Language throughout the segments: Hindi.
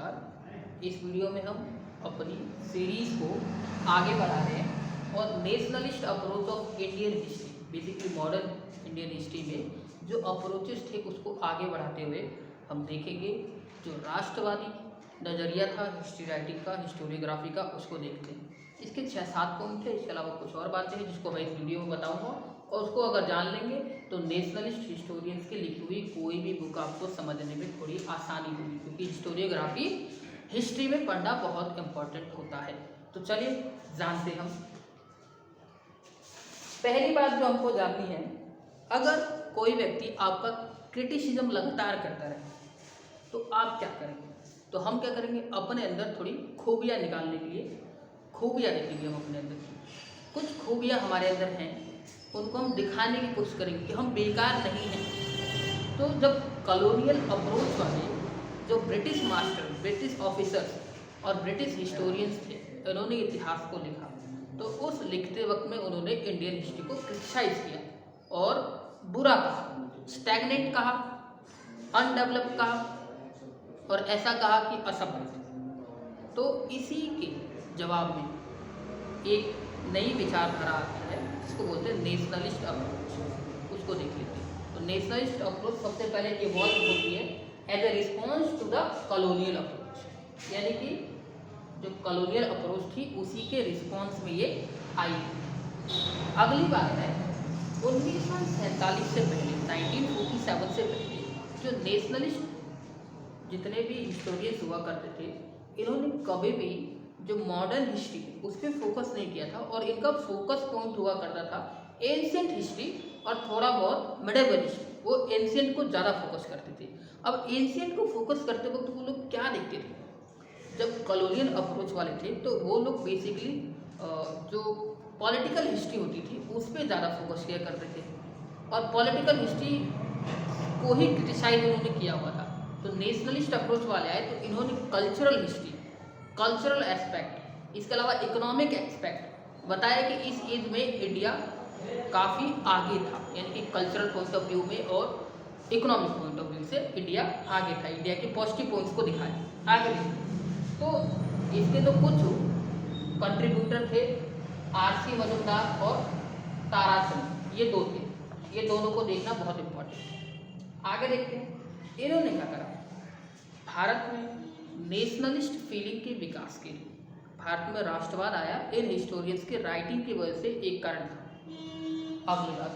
नमस्कार। इस वीडियो में हम अपनी सीरीज़ को आगे बढ़ा रहे हैं और nationalist approach of Indian history, basically modern Indian history में जो अप्रोचेस थे उसको आगे बढ़ाते हुए हम देखेंगे जो राष्ट्रवादी नज़रिया था हिस्ट्री राइटिंग का, हिस्टोरियोग्राफी का, उसको देखते हैं। इसके 6-7 पॉइंट थे, इसके अलावा कुछ और बातें हैं जिसको मैं इस वीडियो में बताऊँगा और उसको अगर जान लेंगे तो नेशनलिस्ट हिस्टोरियंस की लिखी हुई कोई भी बुक आपको समझने में थोड़ी आसानी होगी, क्योंकि हिस्टोरियोग्राफी हिस्ट्री में पढ़ना बहुत इम्पोर्टेंट होता है। तो चलिए जानते हम। पहली बात जो हमको जाननी है, अगर कोई व्यक्ति आपका क्रिटिसिज्म लगातार करता रहे तो आप क्या करेंगे? तो हम क्या करेंगे, अपने अंदर थोड़ी खूबियाँ निकालने के लिए खूबियाँ देखेंगे। हम अपने अंदर कुछ खूबियाँ हमारे अंदर हैं, उनको हम दिखाने की कोशिश करेंगे कि हम बेकार नहीं हैं। तो जब कॉलोनियल अप्रोच वाले जो ब्रिटिश मास्टर, ब्रिटिश ऑफिसर्स और ब्रिटिश हिस्टोरियंस थे, उन्होंने इतिहास को लिखा, तो उस लिखते वक्त में उन्होंने इंडियन हिस्ट्री को क्रिटिसाइज किया और बुरा कहा, स्टैग्नेंट कहा, अनडेवलप कहा और ऐसा कहा कि असफल। तो इसी के जवाब में एक नई विचारधारा आती है जिसको बोलते हैं नेशनलिस्ट अप्रोच। उसको देख लेते हैं। तो नेशनलिस्ट अप्रोच सबसे पहले इवॉल्व होती है as a response to the colonial approach, यानी कि जो कॉलोनियल अप्रोच थी उसी के रिस्पॉन्स में ये आई। अगली बात है 1947 से पहले, 1947 से पहले जो नेशनलिस्ट जितने भी हिस्टोरियंस हुआ करते थे, इन्होंने कभी भी जो मॉडर्न हिस्ट्री उस पर फोकस नहीं किया था और इनका फोकस पॉइंट हुआ करता था एंशिएंट हिस्ट्री और थोड़ा बहुत मिडिवल हिस्ट्री। वो एंशिएंट को ज़्यादा फोकस करते थे। अब एंशिएंट को फोकस करते वक्त वो लोग क्या देखते थे, जब कॉलोनियल अप्रोच वाले थे तो वो लोग बेसिकली जो पॉलिटिकल हिस्ट्री होती थी उस पर ज़्यादा फोकस किया करते थे और पॉलिटिकल हिस्ट्री को ही क्रिटिसाइज उन्होंने किया हुआ था। तो नेशनलिस्ट अप्रोच वाले आए तो इन्होंने कल्चरल हिस्ट्री, कल्चरल एस्पेक्ट, इसके अलावा इकोनॉमिक एस्पेक्ट बताया कि इस एज में इंडिया काफ़ी आगे था, यानी कि कल्चरल पॉइंट ऑफ व्यू में और इकोनॉमिक पॉइंट ऑफ व्यू से इंडिया आगे था। इंडिया के पॉजिटिव पॉइंट्स को दिखाया आगे देखिए। तो इसके तो कुछ कंट्रीब्यूटर थे, आर.सी. मजूमदार और ताराचंद, ये दो थे। ये दोनों को देखना बहुत इम्पोर्टेंट है। आगे देखते हैं इन्होंने क्या करा। भारत में नेशनलिस्ट फीलिंग के विकास के लिए भारत में राष्ट्रवाद आया इन हिस्टोरियंस के राइटिंग की वजह से एक कारण था। अगली बात,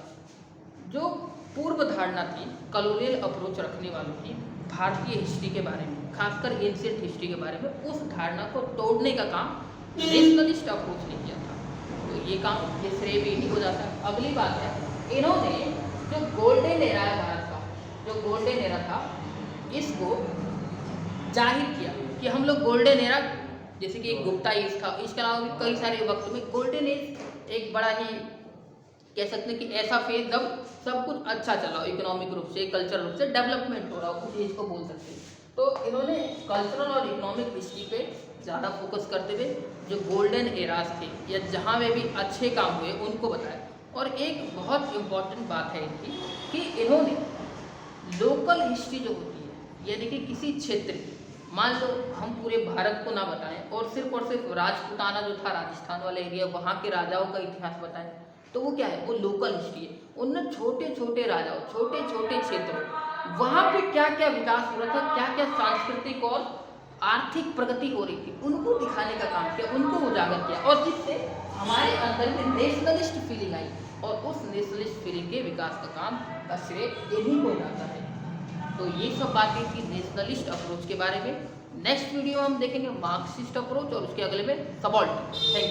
जो पूर्व धारणा थी कॉलोनियल अप्रोच रखने वालों की भारतीय हिस्ट्री के बारे में, खासकर एंशिएंट हिस्ट्री के बारे में, उस धारणा को तोड़ने का काम नेशनलिस्ट अप्रोच ने किया था। तो ये काम, ये श्रेय भी नहीं हो जाता। अगली बात है, इन्होंने जो गोल्डन एरा है भारत का, जो गोल्डन एरा था, इसको जाहिर किया कि हम लोग गोल्डन एरा, जैसे कि एक गुप्ता एज था, इसके अलावा भी कई सारे वक्त में गोल्डन एज एक बड़ा ही कह सकते हैं कि ऐसा फेज जब सब कुछ अच्छा चला हो, इकोनॉमिक रूप से, कल्चरल रूप से डेवलपमेंट हो रहा हो, कुछ एज को बोल सकते हैं। तो इन्होंने कल्चरल और इकोनॉमिक हिस्ट्री पे ज़्यादा फोकस करते हुए जो गोल्डन एराज थे या जहाँ में भी अच्छे काम हुए उनको बताया। और एक बहुत इम्पॉर्टेंट बात है इनकी कि इन्होंने लोकल हिस्ट्री जो होती है, यानी कि किसी क्षेत्र की, मान लो हम पूरे भारत को ना बताएं और सिर्फ राजपूताना जो था राजस्थान वाला एरिया, वहाँ के राजाओं का इतिहास बताएं, तो वो क्या है, वो लोकल हिस्ट्री है। उनने छोटे छोटे राजाओं, छोटे छोटे क्षेत्रों, वहाँ पे क्या क्या विकास हो रहा था, क्या क्या सांस्कृतिक और आर्थिक प्रगति हो रही थी, उनको दिखाने का काम किया, उनको उजागर किया और जिससे हमारे अंदर में नेशनलिस्ट फीलिंग आई और उस नेशनलिस्ट फीलिंग के विकास का काम का श्रेय इन्हीं को जाता है। तो ये सब बातें थी नेशनलिस्ट अप्रोच के बारे में। नेक्स्ट वीडियो हम देखेंगे मार्क्सिस्ट अप्रोच और उसके अगले में सबाल्टर्न। Thank you.